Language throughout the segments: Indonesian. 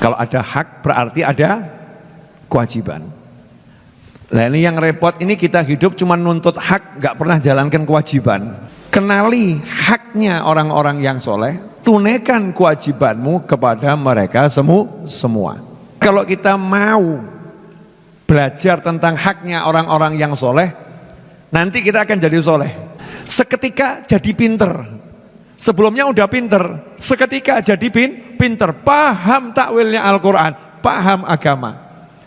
Kalau ada hak berarti ada kewajiban. Nah ini yang repot, ini kita hidup cuma nuntut hak, gak pernah jalankan kewajiban. Kenali haknya orang-orang yang soleh, tunaikan kewajibanmu kepada mereka semua. Kalau kita mau belajar tentang haknya orang-orang yang soleh, nanti kita akan jadi soleh. Seketika jadi pinter. Sebelumnya udah pinter, seketika jadi pinter, paham takwilnya Al-Quran, paham agama.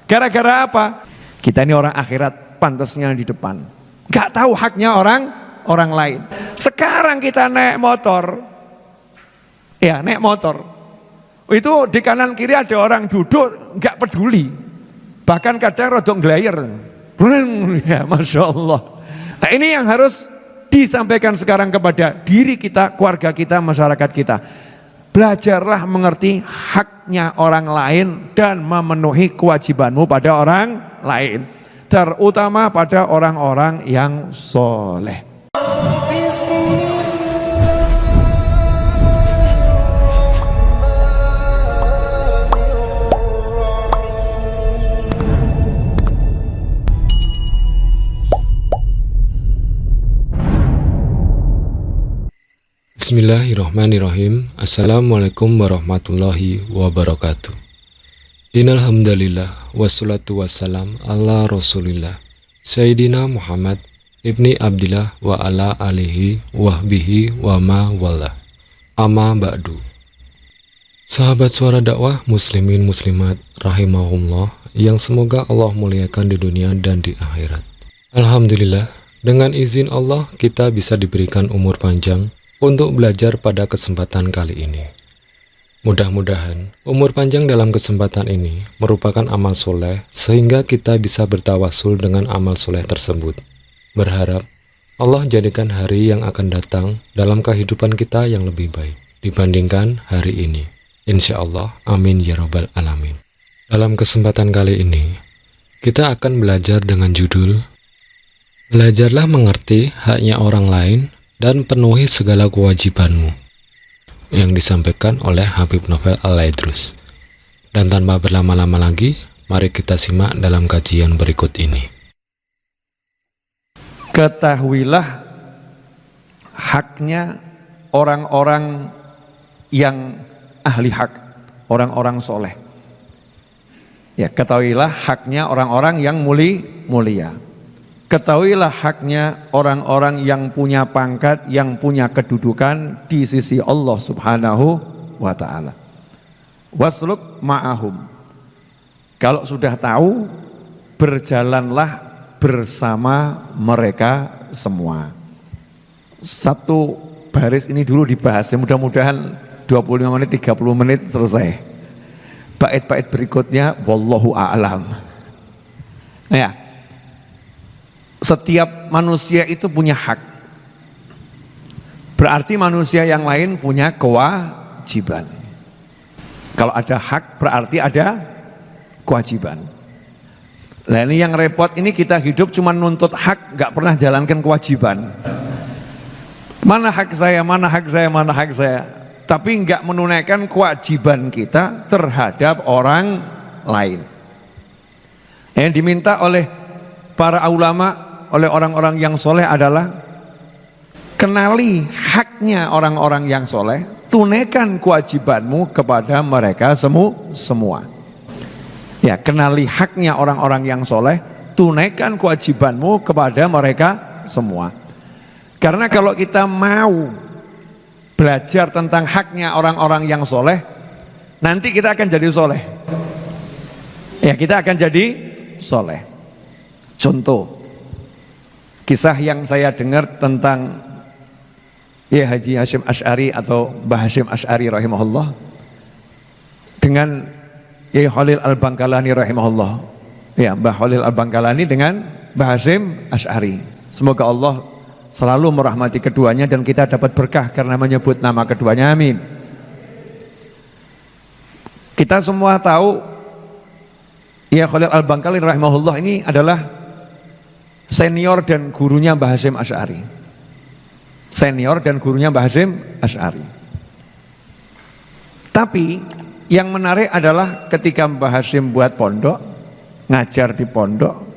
Gara-gara apa? Kita ini orang akhirat, pantasnya di depan. Gak tahu haknya orang lain. Sekarang kita naik motor, itu di kanan kiri ada orang duduk, gak peduli. Bahkan kadang rodok ngelayer. Ya, Masya Allah. Nah ini yang harus disampaikan sekarang kepada diri kita, keluarga kita, masyarakat kita. Belajarlah mengerti haknya orang lain dan memenuhi kewajibanmu pada orang lain, terutama pada orang-orang yang soleh. Bismillahirrahmanirrahim. Assalamualaikum warahmatullahi wabarakatuh. Innalhamdulillah wassalatu wassalam ala rasulillah Sayyidina Muhammad ibni Abdillah wa ala alihi wahbihi wa ma wala amma ba'du. Sahabat suara dakwah muslimin muslimat rahimahullah yang semoga Allah muliakan di dunia dan di akhirat. Alhamdulillah, dengan izin Allah kita bisa diberikan umur panjang untuk belajar pada kesempatan kali ini. Mudah-mudahan umur panjang dalam kesempatan ini merupakan amal soleh sehingga kita bisa bertawasul dengan amal soleh tersebut. Berharap Allah jadikan hari yang akan datang dalam kehidupan kita yang lebih baik dibandingkan hari ini. Insya Allah, amin ya rabbal alamin. Dalam kesempatan kali ini, kita akan belajar dengan judul Belajarlah mengerti haknya orang lain dan penuhi segala kewajibanmu, yang disampaikan oleh Habib Novel Al-Aidrus. Dan tanpa berlama-lama lagi, mari kita simak dalam kajian berikut ini. Ketahuilah haknya orang-orang yang ahli hak, orang-orang soleh. Ya, ketahuilah haknya orang-orang yang mulia. Ketahuilah haknya orang-orang yang punya pangkat, yang punya kedudukan di sisi Allah Subhanahu wa ta'ala. Wasluk ma'ahum. Kalau sudah tahu, berjalanlah bersama mereka semua. Satu baris ini dulu dibahas, ya mudah-mudahan 25 menit, 30 menit selesai. Bait-bait berikutnya wallahu a'lam. Nah ya, setiap manusia itu punya hak. Berarti manusia yang lain punya kewajiban. Kalau ada hak berarti ada kewajiban. Nah ini yang repot, ini kita hidup cuma nuntut hak, gak pernah jalankan kewajiban. Mana hak saya, mana hak saya, mana hak saya. Tapi gak menunaikan kewajiban kita terhadap orang lain. Yang diminta oleh para ulama, oleh orang-orang yang soleh adalah kenali haknya orang-orang yang soleh, tunaikan kewajibanmu kepada mereka semua. Ya, kenali haknya orang-orang yang soleh, tunaikan kewajibanmu kepada mereka semua. Karena kalau kita mau belajar tentang haknya orang-orang yang soleh, nanti kita akan jadi soleh. Ya, kita akan jadi soleh. Contoh kisah yang saya dengar tentang ya Haji Hasyim Asy'ari atau Mbah Hasyim Asy'ari rahimahullah dengan Yai Khalil Al-Bangkalani rahimahullah. Ya, Mbah Khalil Al-Bangkalani dengan Mbah Hasyim Asy'ari. Semoga Allah selalu merahmati keduanya dan kita dapat berkah karena menyebut nama keduanya, amin. Kita semua tahu Yai Khalil Al-Bangkalani rahimahullah ini adalah senior dan gurunya Mbah Hasyim Asy'ari. Senior dan gurunya Mbah Hasyim Asy'ari. Tapi Yang menarik adalah ketika Mbah Hashim buat pondok, ngajar di pondok.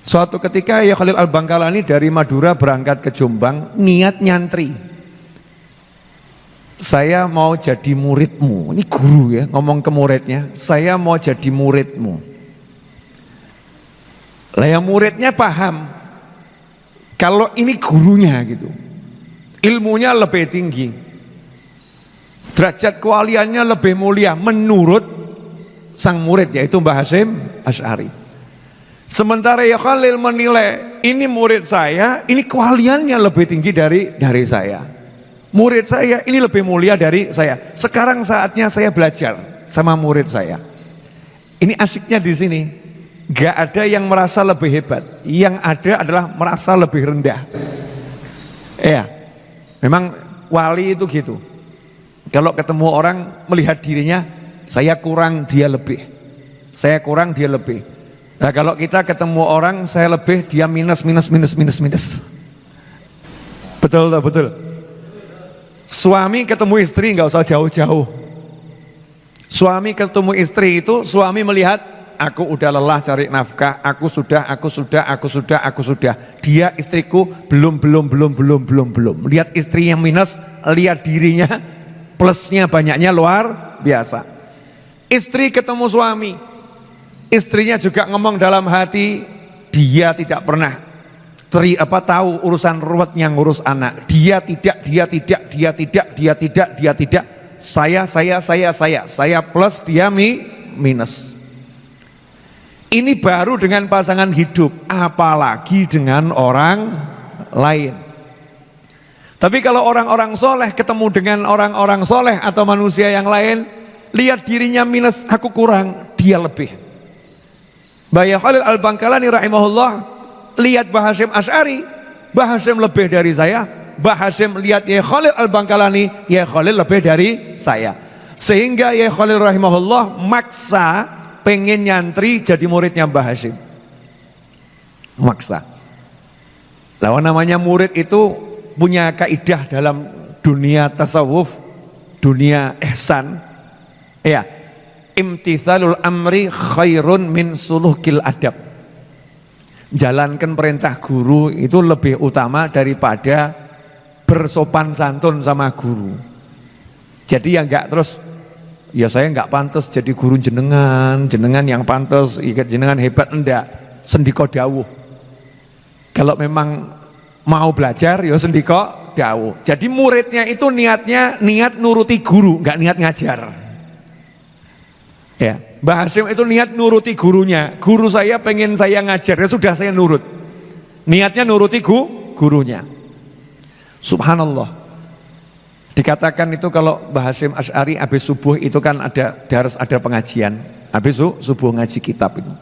Suatu ketika ya Khalil Al-Bangkalani dari Madura berangkat ke Jombang, niat nyantri. Saya mau jadi muridmu. Ini guru ya, ngomong ke muridnya, saya mau jadi muridmu. Lah yang muridnya paham kalau ini gurunya gitu. Ilmunya lebih tinggi. Derajat kewaliannya lebih mulia menurut sang murid yaitu Mbah Hashim Asy'ari. Sementara ya Khalil menilai ini murid saya, ini kewaliannya lebih tinggi dari saya. Murid saya ini lebih mulia dari saya. Sekarang saatnya saya belajar sama murid saya. Ini asiknya di sini. Gak ada yang merasa lebih hebat, yang ada adalah merasa lebih rendah. Ya, memang wali itu gitu. Kalau ketemu orang melihat dirinya, saya kurang dia lebih, saya kurang dia lebih. Nah kalau kita ketemu orang saya lebih dia minus. Betul tak betul? Suami ketemu istri nggak usah jauh-jauh. Suami ketemu istri itu suami melihat aku udah lelah cari nafkah, aku sudah. Dia istriku belum. Lihat istrinya minus, lihat dirinya plusnya banyaknya luar biasa. Istri ketemu suami, istrinya juga ngomong dalam hati, dia tidak pernah tahu urusan ruwet yang ngurus anak. Dia tidak. Saya plus, dia minus. Ini baru dengan pasangan hidup, apalagi dengan orang lain. Tapi kalau orang-orang soleh ketemu dengan orang-orang soleh atau manusia yang lain, lihat dirinya minus, aku kurang, dia lebih. Mbah Khalil Al-Bangkalani rahimahullah lihat Mbah Hashim Asy'ari, Mbah Hashim lebih dari saya. Mbah Hashim lihat ya Khalil Al-Bangkalani, ya Khalil lebih dari saya. Sehingga ya Khalil rahimahullah maksa pengen nyantri jadi muridnya Mbah Hashim. Maksa. Lawan namanya murid itu punya kaidah dalam dunia tasawuf, dunia ihsan. Ya, imtithalul amri khairun min suluhil adab. Jalankan perintah guru itu lebih utama daripada bersopan santun sama guru. Jadi ya enggak terus ya saya enggak pantas jadi guru jenengan yang pantas, jenengan hebat, enggak, sendiko dawuh. Kalau memang mau belajar ya sendiko dawuh. Jadi muridnya itu niat nuruti guru, enggak niat ngajar. Ya, Mbah Hashim itu niat nuruti gurunya. Guru saya pengen saya ngajar, ya sudah saya nurut. Niatnya nuruti gurunya. Subhanallah. Dikatakan itu kalau Mbah Hashim Asy'ari habis subuh itu kan harus ada pengajian. Habis subuh ngaji kitab itu.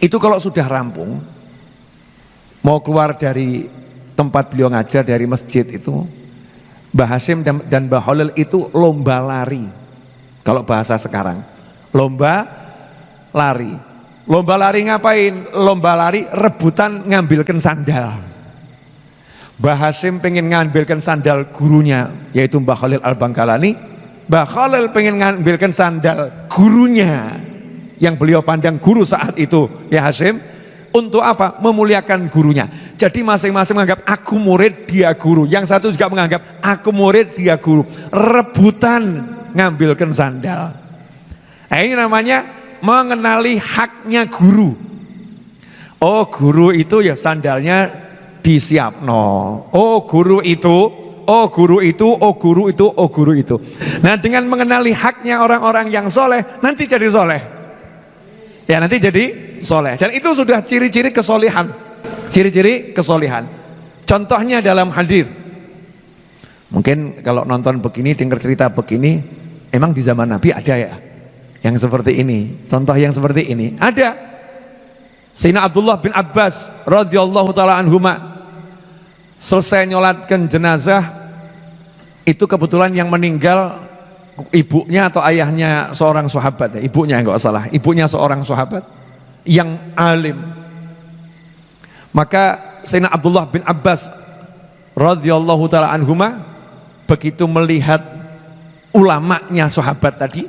Itu kalau sudah rampung, mau keluar dari tempat beliau ngajar dari masjid itu, Mbah Hashim dan Mbah Khalil itu lomba lari. Kalau bahasa sekarang, lomba lari. Lomba lari ngapain? Lomba lari rebutan ngambilkan sandal. Mbah Hashim pengen ngambilkan sandal gurunya yaitu Mbah Khalil Al-Bangkalani. Mbah Khalil pengen ngambilkan sandal gurunya yang beliau pandang guru saat itu, ya Hashim. Untuk apa? Memuliakan gurunya. Jadi masing-masing menganggap aku murid, dia guru. Yang satu juga menganggap aku murid, dia guru. Rebutan ngambilkan sandal. Nah, ini namanya mengenali haknya guru. Oh guru itu ya sandalnya disiapno. Oh guru itu. Nah dengan mengenali haknya orang-orang yang soleh, nanti jadi soleh. Ya nanti jadi soleh. Dan itu sudah ciri-ciri kesolihan. Ciri-ciri kesolihan. Contohnya dalam hadis. Mungkin kalau nonton begini, dengar cerita begini, emang di zaman Nabi ada ya yang seperti ini. Contoh yang seperti ini ada. Sayyidina Abdullah bin Abbas radhiyallahu taala anhuma selesai nyolatkan jenazah, itu kebetulan yang meninggal ibunya atau ayahnya seorang sahabat, ibunya enggak salah, ibunya seorang sahabat yang alim. Maka Sayyidina Abdullah bin Abbas radhiyallahu taala anhuma begitu melihat ulamanya sahabat tadi,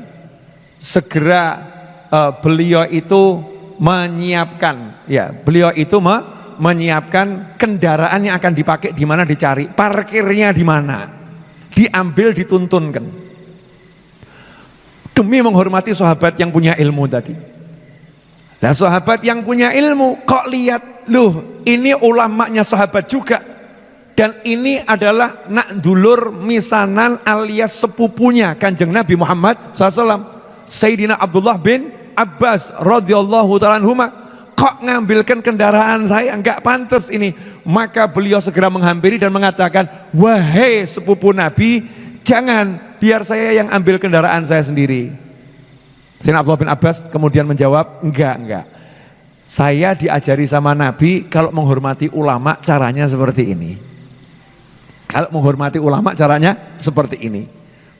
segera beliau itu menyiapkan, ya beliau itu menyiapkan kendaraan yang akan dipakai, di mana dicari, parkirnya di mana, diambil, dituntunkan, demi menghormati sahabat yang punya ilmu tadi. Nah sahabat yang punya ilmu kok lihat, loh ini ulamanya sahabat juga, dan ini adalah nak dulur misanan alias sepupunya Kanjeng Nabi Muhammad SAW, Sayyidina Abdullah bin Abbas radhiyallahu ta'ala anhuma, kok ngambilkan kendaraan saya, enggak pantas ini. Maka beliau segera menghampiri dan mengatakan, wahai sepupu Nabi, jangan, biar saya yang ambil kendaraan saya sendiri. Sayyidina Abdullah bin Abbas kemudian menjawab, enggak, saya diajari sama Nabi kalau menghormati ulama caranya seperti ini. Kalau menghormati ulama caranya seperti ini.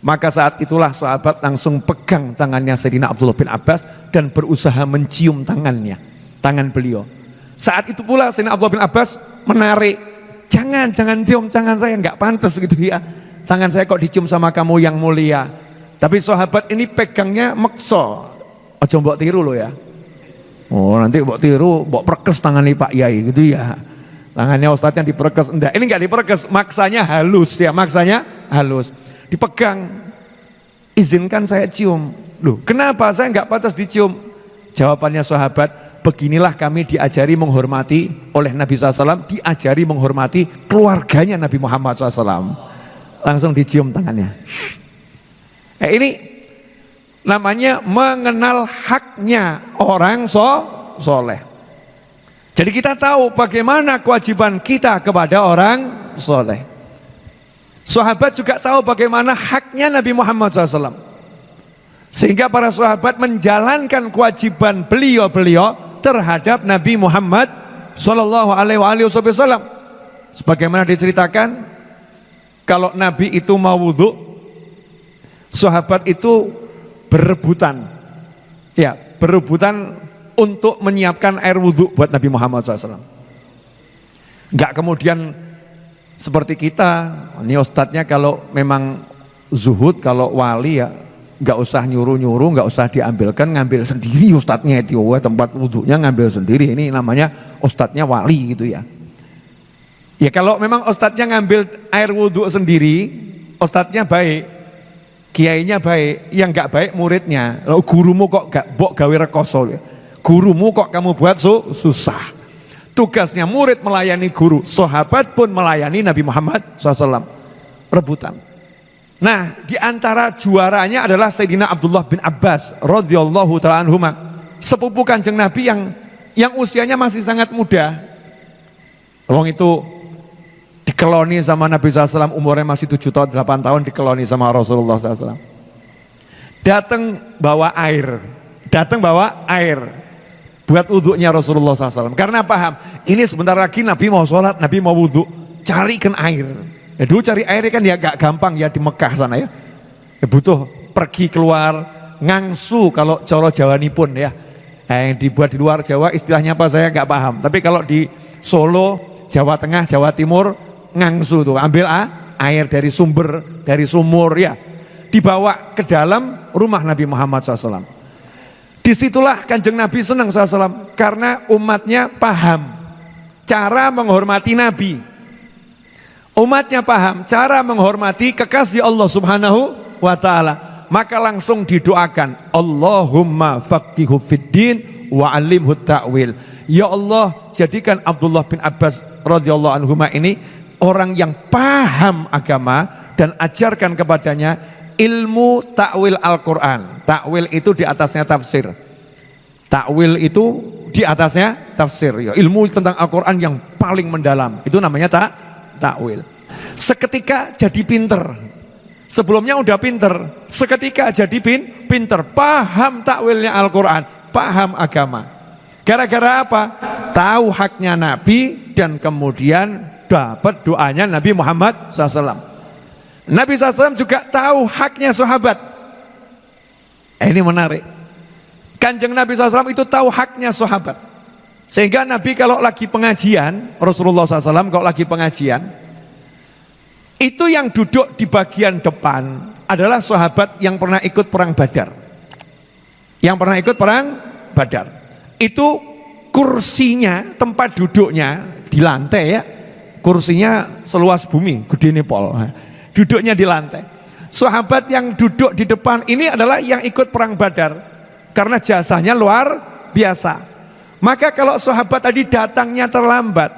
Maka saat itulah sahabat langsung pegang tangannya Sayyidina Abdullah bin Abbas dan berusaha mencium tangan beliau. Saat itu pula Sayyidina Abdullah bin Abbas menarik, jangan cium tangan saya, enggak pantas gitu ya, tangan saya kok dicium sama kamu yang mulia. Tapi sahabat ini pegangnya maksa, ojo mbok tiru loh ya, oh nanti mbok tiru, mbok perkes tangan Pak Yai gitu ya, tangannya ustadz yang diperkes. Enggak, ini enggak diperkes, maksanya halus ya, maksanya halus, dipegang, izinkan saya cium. Loh kenapa saya enggak pantas dicium? Jawabannya sahabat, beginilah kami diajari menghormati oleh Nabi SAW, diajari menghormati keluarganya Nabi Muhammad SAW. Langsung dicium tangannya. Ini namanya mengenal haknya orang soleh. Jadi kita tahu bagaimana kewajiban kita kepada orang soleh. Sahabat juga tahu bagaimana haknya Nabi Muhammad SAW. Sehingga para sahabat menjalankan kewajiban beliau terhadap Nabi Muhammad Sallallahu Alaihi Wasallam. Sebagaimana diceritakan, kalau Nabi itu mau wudhu, sahabat itu berebutan untuk menyiapkan air wudhu buat Nabi Muhammad SAW. Enggak kemudian seperti kita, ini ustadznya kalau memang zuhud, kalau wali ya nggak usah nyuruh-nyuruh, nggak usah diambilkan, ngambil sendiri ustadznya itu, tempat wudhunya ngambil sendiri. Ini namanya ustadznya wali gitu ya. Ya kalau memang ustadznya ngambil air wudhu sendiri, ustadznya baik, kiainya baik, yang nggak baik muridnya. Lalu gurumu kok gak bok gawe rekoso, gurumu kok kamu buat susah. Tugasnya murid melayani guru, sahabat pun melayani Nabi Muhammad SAW, rebutan. Nah, di antara juaranya adalah Sayyidina Abdullah bin Abbas radhiyallahu ta'ala anhuma, sepupu Kanjeng Nabi yang usianya masih sangat muda. Wong itu dikeloni sama Nabi SAW, umurnya masih 7 tahun 8 tahun, dikeloni sama Rasulullah SAW. Datang bawa air buat wudhunya Rasulullah SAW, karena paham ini sebentar lagi Nabi mau sholat, Nabi mau wudhu, carikan air. Ya dulu cari air kan ya gak gampang ya di Mekah sana ya, butuh pergi keluar ngangsu kalau coro Jawani pun ya. Yang dibuat di luar Jawa istilahnya apa saya gak paham, tapi kalau di Solo, Jawa Tengah, Jawa Timur, ngangsu tuh, ambil air dari sumur ya, dibawa ke dalam rumah Nabi Muhammad SAW. Disitulah Kanjeng Nabi senang SAW, karena umatnya paham cara menghormati Nabi. Umatnya paham cara menghormati kekasih Allah Subhanahu wa ta'ala. Maka langsung didoakan, Allahumma faqihu fiddin wa alimhu ta'wil. Ya Allah, jadikan Abdullah bin Abbas radhiyallahu anhuma ini orang yang paham agama, dan ajarkan kepadanya ilmu ta'wil Al-Quran. Ta'wil itu di atasnya tafsir. Ta'wil itu di atasnya tafsir. Ya, ilmu tentang Al-Quran yang paling mendalam, itu namanya ta'wil. Seketika jadi pinter. Sebelumnya udah pinter, seketika jadi pinter, paham ta'wilnya Al-Quran, paham agama. Gara-gara apa? Tahu haknya Nabi, dan kemudian dapat doanya Nabi Muhammad SAW. Nabi SAW juga tahu haknya sahabat. Ini menarik. Kanjeng Nabi SAW itu tahu haknya sahabat. Sehingga Nabi kalau lagi pengajian, Rasulullah SAW kalau lagi pengajian, Itu yang duduk di bagian depan adalah sahabat yang pernah ikut perang Badar. Yang pernah ikut perang Badar. Itu kursinya, tempat duduknya di lantai ya. Kursinya seluas bumi, gede pol. Duduknya di lantai. Sahabat yang duduk di depan ini adalah yang ikut perang Badar. Karena jasanya luar biasa. Maka kalau sahabat tadi datangnya terlambat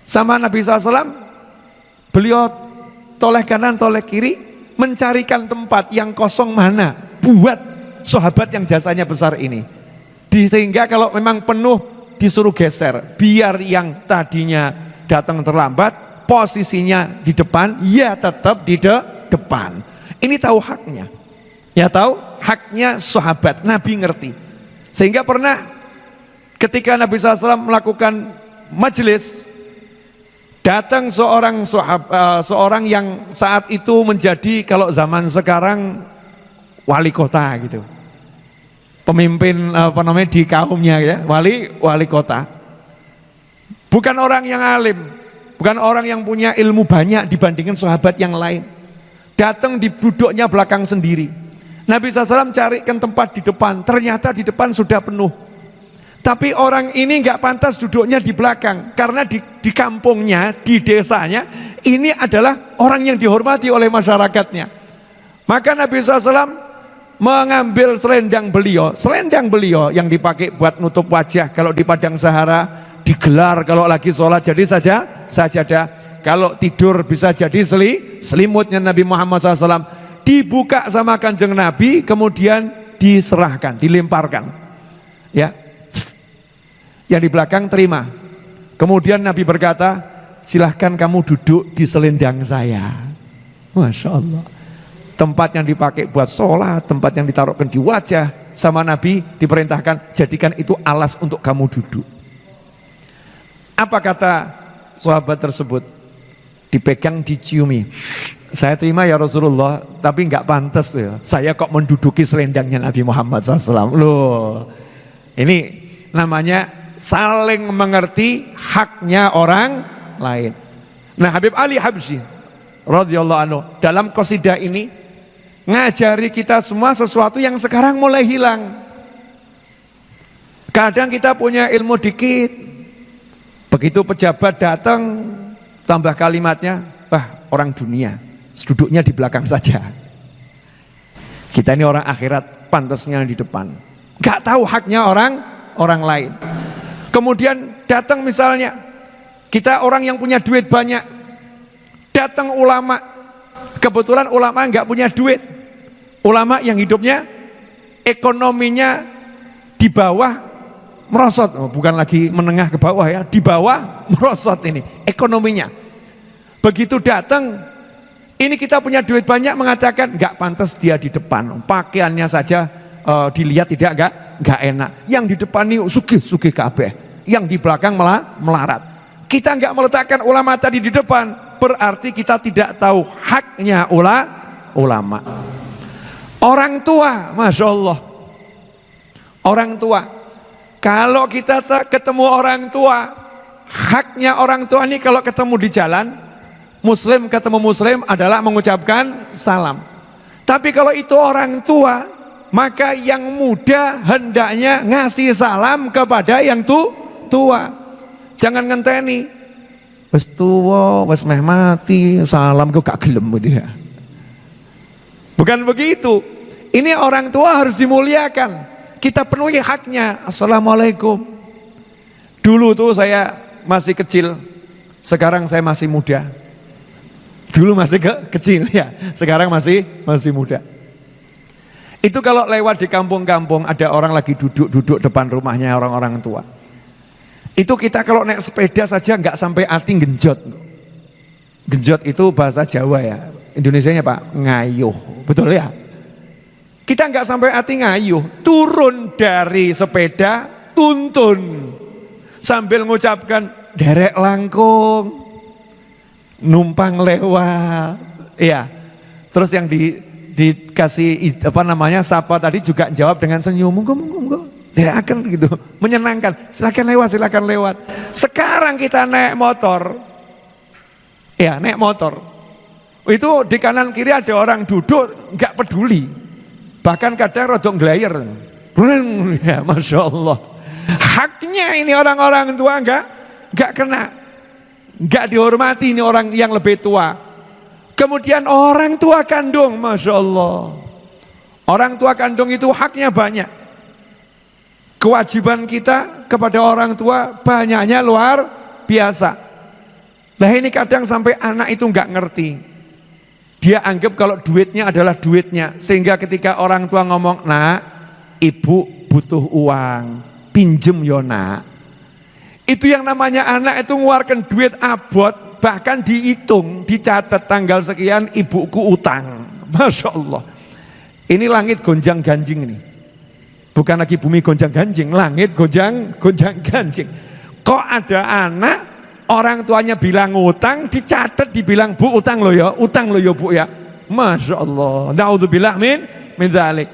sama Nabi SAW, beliau toleh kanan toleh kiri mencarikan tempat yang kosong mana buat sahabat yang jasanya besar ini. Sehingga kalau memang penuh disuruh geser, biar yang tadinya datang terlambat posisinya di depan, ya tetap di depan. Ini tahu haknya. Ya tahu haknya sahabat, Nabi ngerti. Sehingga pernah ketika Nabi SAW melakukan majelis, datang seorang yang saat itu menjadi kalau zaman sekarang wali kota gitu. Pemimpin di kaumnya ya, wali kota. Bukan orang yang alim, bukan orang yang punya ilmu banyak dibandingkan sahabat yang lain. Datang di duduknya belakang sendiri. Nabi SAW carikan tempat di depan, ternyata di depan sudah penuh. Tapi orang ini nggak pantas duduknya di belakang, karena di kampungnya, di desanya, ini adalah orang yang dihormati oleh masyarakatnya. Maka Nabi SAW mengambil selendang beliau yang dipakai buat nutup wajah kalau di padang Sahara, digelar kalau lagi sholat jadi sajadah, kalau tidur bisa jadi selimutnya Nabi Muhammad SAW. Dibuka sama kanjeng Nabi, kemudian diserahkan, dilemparkan. Ya, yang di belakang terima. Kemudian Nabi berkata, silahkan kamu duduk di selendang saya. Masya Allah. Tempat yang dipakai buat sholat, tempat yang ditaruhkan di wajah, sama Nabi diperintahkan, jadikan itu alas untuk kamu duduk. Apa kata sahabat tersebut? Dipegang, diciumi. Saya terima ya Rasulullah, tapi nggak pantas ya. Saya kok menduduki selendangnya Nabi Muhammad SAW. Loh, ini namanya saling mengerti haknya orang lain. Nah, Habib Ali Habsyi radhiyallahu anhu dalam qasidah ini ngajari kita semua sesuatu yang sekarang mulai hilang. Kadang kita punya ilmu dikit, begitu pejabat datang tambah kalimatnya, orang dunia, duduknya di belakang saja. Kita ini orang akhirat, pantasnya di depan. Gak tahu haknya orang lain. Kemudian datang misalnya, kita orang yang punya duit banyak, datang ulama, kebetulan ulama gak punya duit. Ulama yang hidupnya, ekonominya di bawah merosot, bukan lagi menengah ke bawah ya, di bawah merosot ini ekonominya. Begitu datang, ini kita punya duit banyak, mengatakan nggak pantas dia di depan, pakaiannya saja dilihat nggak enak. Yang di depan ini sugih kabeh, yang di belakang malah melarat. Kita nggak meletakkan ulama tadi di depan, berarti kita tidak tahu haknya ulama. Orang tua, masya Allah, orang tua. Kalau kita ketemu orang tua, haknya orang tua ini kalau ketemu di jalan, muslim ketemu muslim adalah mengucapkan salam. Tapi kalau itu orang tua, maka yang muda hendaknya ngasih salam kepada yang tua. Jangan ngenteni, wis tua, wis meh mati, salam kok gak gelem gitu ya. Bukan begitu. Ini orang tua harus dimuliakan. Kita penuhi haknya. Assalamualaikum. Dulu tuh saya masih kecil, sekarang saya masih muda. Dulu masih kecil ya, sekarang masih muda. Itu kalau lewat di kampung-kampung ada orang lagi duduk depan rumahnya orang-orang tua. Itu kita kalau naik sepeda saja nggak sampai ati genjot. Genjot itu bahasa Jawa ya. Indonesianya Pak, ngayuh. Betul ya? Kita nggak sampai ati ngayuh, turun dari sepeda, tuntun sambil mengucapkan derek langkung, numpang lewat, ya. Terus yang dikasih sapa tadi juga jawab dengan senyum, monggo. Tidak akan gitu, menyenangkan. Silakan lewat. Sekarang kita naik motor, ya naik motor. Itu di kanan kiri ada orang duduk, nggak peduli. Bahkan kadang rodok ngelayer. Ya, Masya Allah. Haknya ini orang-orang tua nggak kena, nggak dihormati ini orang yang lebih tua. Kemudian orang tua kandung, Masya Allah. Orang tua kandung itu haknya banyak. Kewajiban kita kepada orang tua banyaknya luar biasa. Nah ini kadang sampai anak itu nggak ngerti. Dia anggap kalau duitnya adalah duitnya. Sehingga ketika orang tua ngomong, nak, ibu butuh uang, pinjem yo nak. Itu yang namanya anak itu ngeluarkan duit abot, bahkan dihitung, dicatat tanggal sekian ibuku utang. Masya Allah. Ini langit gonjang ganjing ini. Bukan lagi bumi gonjang ganjing, langit gonjang ganjing. Kok ada anak, orang tuanya bilang utang, dicatat dibilang bu utang lo ya bu ya. Masya Allah. Naudzubillah min dzalik.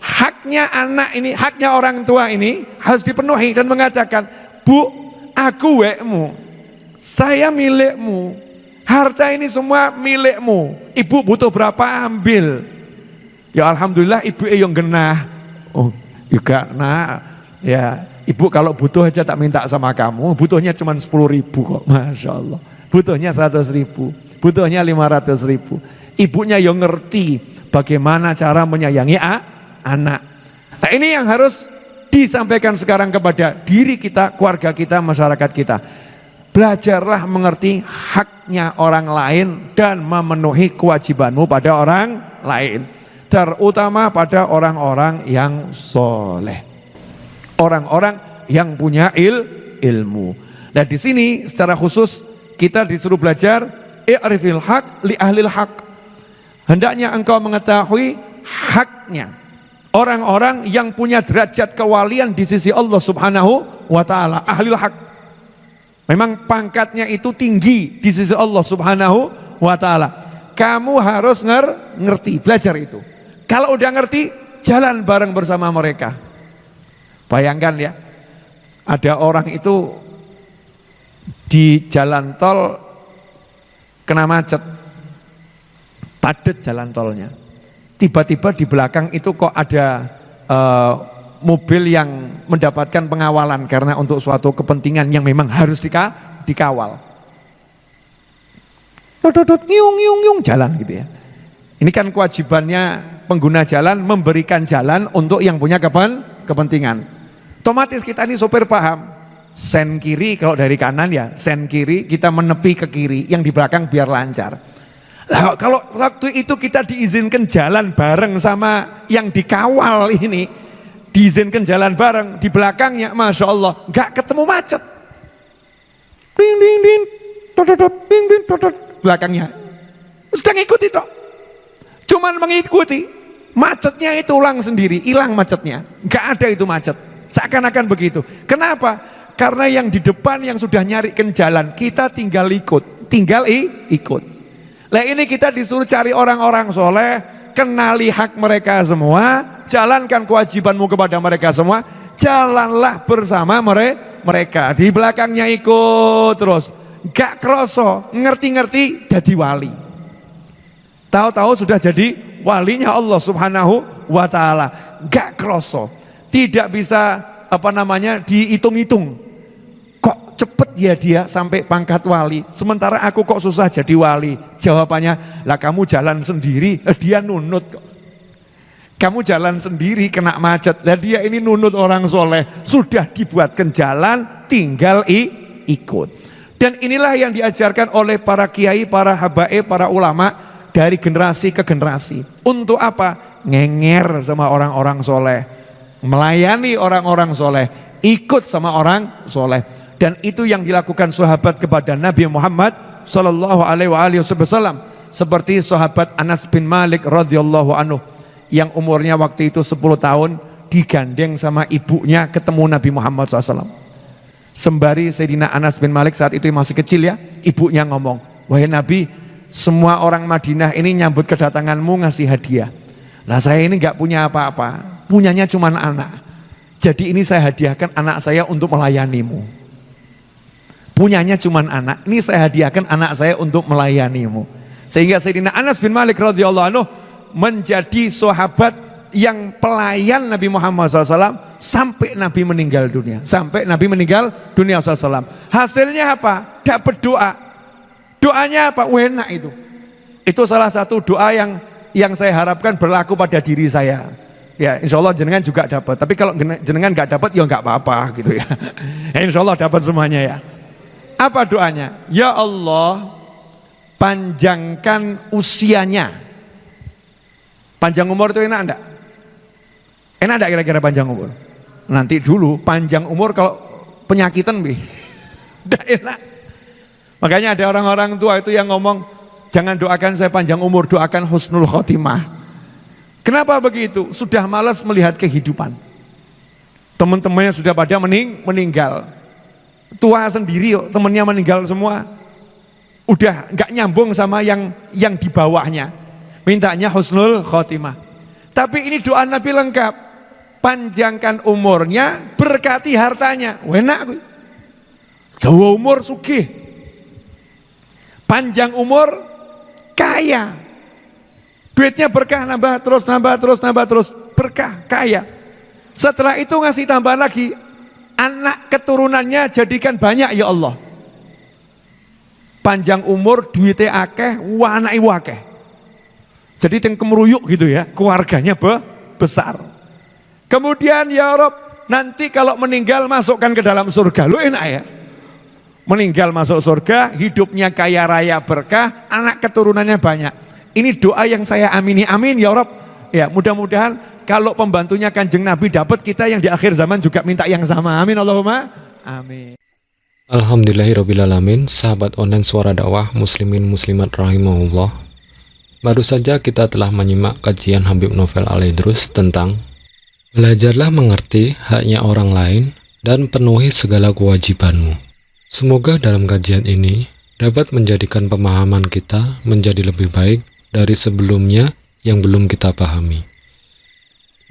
Haknya anak ini, haknya orang tua ini harus dipenuhi dan mengatakan, bu, aku wekmu, saya milikmu, harta ini semua milikmu, ibu butuh berapa ambil. Ya alhamdulillah ibu yang genah. Oh juga nak, ya ibu kalau butuh aja tak minta sama kamu, butuhnya cuma 10.000 kok, Masya Allah. Butuhnya 100.000, butuhnya 500.000. Ibunya yang ngerti bagaimana cara menyayangi anak. Nah ini yang harus disampaikan sekarang kepada diri kita, keluarga kita, masyarakat kita. Belajarlah mengerti haknya orang lain dan memenuhi kewajibanmu pada orang lain. Terutama pada orang-orang yang soleh, orang-orang yang punya ilmu. Nah di sini secara khusus kita disuruh belajar i'rifil haq li ahlil haq. Hendaknya engkau mengetahui haknya orang-orang yang punya derajat kewalian di sisi Allah Subhanahu wa taala, ahlil haq. Memang pangkatnya itu tinggi di sisi Allah Subhanahu wa taala. Kamu harus ngerti, belajar itu. Kalau udah ngerti, jalan bareng bersama mereka. Bayangkan ya, ada orang itu di jalan tol kena macet, padat jalan tolnya. Tiba-tiba di belakang itu kok ada mobil yang mendapatkan pengawalan karena untuk suatu kepentingan yang memang harus dikawal. Nyung jalan gitu ya. Ini kan kewajibannya pengguna jalan memberikan jalan untuk yang punya kepentingan. Otomatis kita ini sopir paham. Sen kiri kalau dari kanan ya, sen kiri kita menepi ke kiri, yang di belakang biar lancar. Lah kalau waktu itu kita diizinkan jalan bareng sama yang dikawal ini, diizinkan jalan bareng di belakangnya, Masya Allah, nggak ketemu macet. Ding ding ding, ding ding, belakangnya sudah ngikuti toh. Cuman mengikuti, macetnya itu ulang sendiri, hilang macetnya, nggak ada itu macet, seakan-akan begitu. Kenapa? Karena yang di depan yang sudah nyarikan jalan, kita tinggal ikut, ikut. Nah ini kita disuruh cari orang-orang soleh, kenali hak mereka semua, jalankan kewajibanmu kepada mereka semua, jalanlah bersama mereka, di belakangnya ikut terus, gak kroso, ngerti-ngerti jadi wali. Tahu-tahu sudah jadi walinya Allah Subhanahu wa taala. Gak kroso. Tidak bisa dihitung-hitung. Kok cepet ya dia sampai pangkat wali, sementara aku kok susah jadi wali. Jawabannya, lah kamu jalan sendiri, dia nunut kok. Kamu jalan sendiri kena macet, lah dia ini nunut orang soleh, sudah dibuatkan jalan, tinggal ikut. Dan inilah yang diajarkan oleh para kiai, para habaib, para ulama dari generasi ke generasi. Untuk apa? Ngenger sama orang-orang soleh, melayani orang-orang soleh, ikut sama orang soleh. Dan itu yang dilakukan sahabat kepada Nabi Muhammad sallallahu alaihi wasallam, seperti sahabat Anas bin Malik radhiyallahu anhu yang umurnya waktu itu 10 tahun, digandeng sama ibunya ketemu Nabi Muhammad SAW. Sembari Sayyidina Anas bin Malik saat itu masih kecil ya, ibunya ngomong, wahai Nabi, semua orang Madinah ini nyambut kedatanganmu ngasih hadiah. Nah saya ini gak punya apa-apa, punyanya cuma anak. Jadi ini saya hadiahkan anak saya untuk melayanimu. Punyanya cuman anak, ini saya hadiahkan anak saya untuk melayanimu. Sehingga Sayyidina Anas bin Malik radhiyallahu anhu menjadi sahabat yang pelayan Nabi Muhammad SAW sampai Nabi meninggal dunia. Sampai Nabi meninggal dunia SAW. Hasilnya apa? Dapat doa. Doanya apa? Enak itu. Itu salah satu doa yang saya harapkan berlaku pada diri saya. Ya, insya Allah jenengan juga dapat. Tapi kalau jenengan nggak dapat, ya nggak apa-apa gitu ya. Insya Allah dapat semuanya ya. Apa doanya? Ya Allah, panjangkan usianya. Panjang umur itu enak enggak? Enak enggak kira-kira panjang umur? Nanti dulu panjang umur kalau penyakitan bih. Enggak enak. Makanya ada orang-orang tua itu yang ngomong, jangan doakan saya panjang umur, doakan husnul khotimah. Kenapa begitu? Sudah malas melihat kehidupan. Teman-temannya sudah pada meninggal. Tua sendiri temannya meninggal semua. Udah nggak nyambung sama yang di bawahnya. Mintanya husnul khotimah. Tapi ini doa Nabi lengkap. Panjangkan umurnya, berkati hartanya. Enak kuwi. Dawa umur sugih. Panjang umur kaya. Duitnya berkah, nambah terus, berkah, kaya. Setelah itu ngasih tambahan lagi, anak keturunannya jadikan banyak ya Allah. Panjang umur, duitnya akeh, anake akeh. Jadi yang kemeruyuk gitu ya, keluarganya besar. Kemudian ya Rob, nanti kalau meninggal masukkan ke dalam surga. Lu enak ya? Meninggal masuk surga, hidupnya kaya raya berkah, anak keturunannya banyak. Ini doa yang saya amini, amin ya Rob. Ya, mudah-mudahan kalau pembantunya Kanjeng Nabi dapat, kita yang di akhir zaman juga minta yang sama. Amin Allahumma amin. Alhamdulillahirrabbilalamin. Sahabat online Suara Dakwah muslimin muslimat rahimahullah. Baru saja kita telah menyimak kajian Habib Novel Al-Idrus tentang belajarlah mengerti haknya orang lain dan penuhi segala kewajibanmu. Semoga dalam kajian ini dapat menjadikan pemahaman kita menjadi lebih baik dari sebelumnya yang belum kita pahami.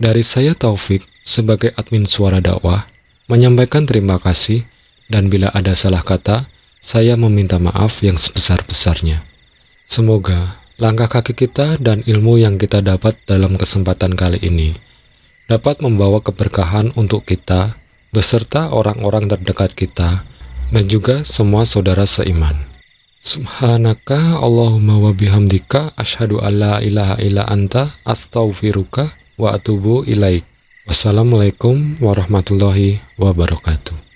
Dari saya Taufik sebagai admin Suara Dakwah menyampaikan terima kasih, dan bila ada salah kata, saya meminta maaf yang sebesar-besarnya. Semoga langkah kaki kita dan ilmu yang kita dapat dalam kesempatan kali ini dapat membawa keberkahan untuk kita beserta orang-orang terdekat kita dan juga semua saudara seiman. Subhanaka Allahumma wa bihamdika asyhadu alla ilaha illa anta astaghfiruka wa atubu ilaik. Wassalamualaikum warahmatullahi wabarakatuh.